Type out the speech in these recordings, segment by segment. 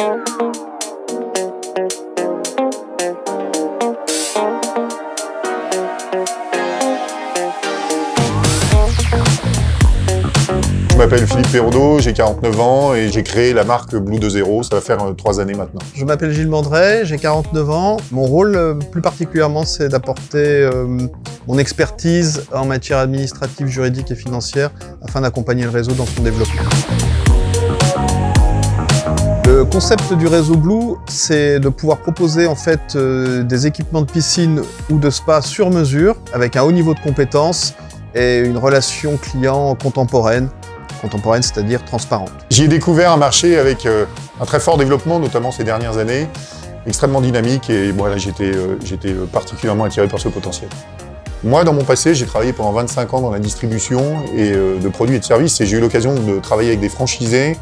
Je m'appelle Philippe Pérodeau, j'ai 49 ans et j'ai créé la marque Blue 2.0, ça va faire 3 années maintenant. Je m'appelle Gilles Mandret, j'ai 49 ans. Mon rôle, plus particulièrement, c'est d'apporter mon expertise en matière administrative, juridique et financière afin d'accompagner le réseau dans son développement. Le concept du réseau Blue, c'est de pouvoir proposer en fait des équipements de piscine ou de spa sur mesure avec un haut niveau de compétences et une relation client contemporaine, c'est-à-dire transparente. J'y ai découvert un marché avec un très fort développement, notamment ces dernières années, extrêmement dynamique et voilà, j'étais particulièrement attiré par ce potentiel. Moi, dans mon passé, j'ai travaillé pendant 25 ans dans la distribution de produits et de services et j'ai eu l'occasion de travailler avec des franchisés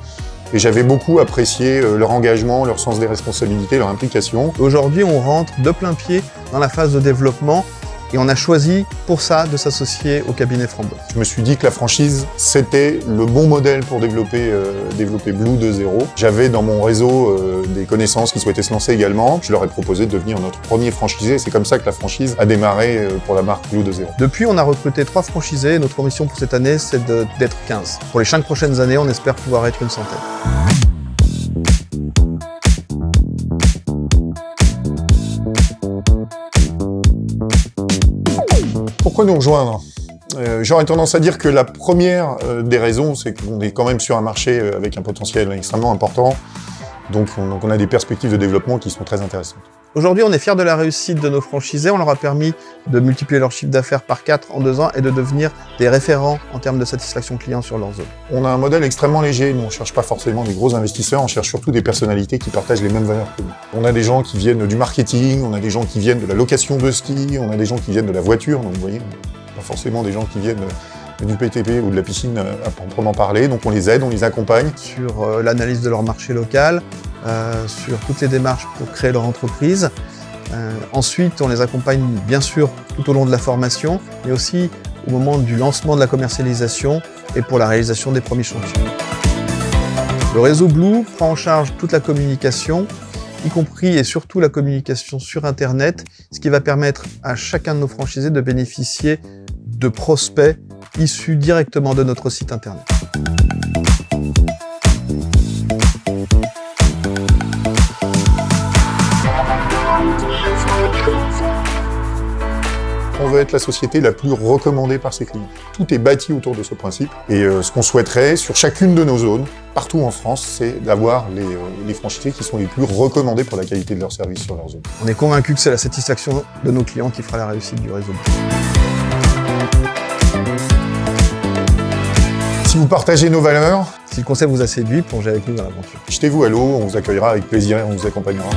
et j'avais beaucoup apprécié leur engagement, leur sens des responsabilités, leur implication. Aujourd'hui, on rentre de plein pied dans la phase de développement et on a choisi pour ça de s'associer au cabinet Framboise. Je me suis dit que la franchise, c'était le bon modèle pour développer Blue 2.0. J'avais dans mon réseau des connaissances qui souhaitaient se lancer également. Je leur ai proposé de devenir notre premier franchisé. C'est comme ça que la franchise a démarré pour la marque Blue 2.0. Depuis, on a recruté 3 franchisés. Notre ambition pour cette année, c'est d'être 15. Pour les 5 prochaines années, on espère pouvoir être une centaine. Pourquoi nous rejoindre? J'aurais tendance à dire que la première des raisons, c'est qu'on est quand même sur un marché avec un potentiel extrêmement important. Donc on a des perspectives de développement qui sont très intéressantes. Aujourd'hui, on est fiers de la réussite de nos franchisés. On leur a permis de multiplier leur chiffre d'affaires par 4 en 2 ans et de devenir des référents en termes de satisfaction client sur leur zone. On a un modèle extrêmement léger. Nous, on ne cherche pas forcément des gros investisseurs, on cherche surtout des personnalités qui partagent les mêmes valeurs que nous. On a des gens qui viennent du marketing, on a des gens qui viennent de la location de ski, on a des gens qui viennent de la voiture. Donc vous voyez, pas forcément des gens qui viennent du PTP ou de la piscine à proprement parler. Donc on les aide, on les accompagne. Sur l'analyse de leur marché local, sur toutes les démarches pour créer leur entreprise. Ensuite, on les accompagne bien sûr tout au long de la formation, mais aussi au moment du lancement de la commercialisation et pour la réalisation des premiers chantiers. Le réseau Blue prend en charge toute la communication, y compris et surtout la communication sur Internet, ce qui va permettre à chacun de nos franchisés de bénéficier de prospects issus directement de notre site Internet. On veut être la société la plus recommandée par ses clients. Tout est bâti autour de ce principe. Et ce qu'on souhaiterait sur chacune de nos zones, partout en France, c'est d'avoir les franchisés qui sont les plus recommandés pour la qualité de leur service sur leur zone. On est convaincu que c'est la satisfaction de nos clients qui fera la réussite du réseau. Si vous partagez nos valeurs, si le concept vous a séduit, plongez avec nous dans l'aventure. Jetez-vous à l'eau, on vous accueillera avec plaisir et on vous accompagnera.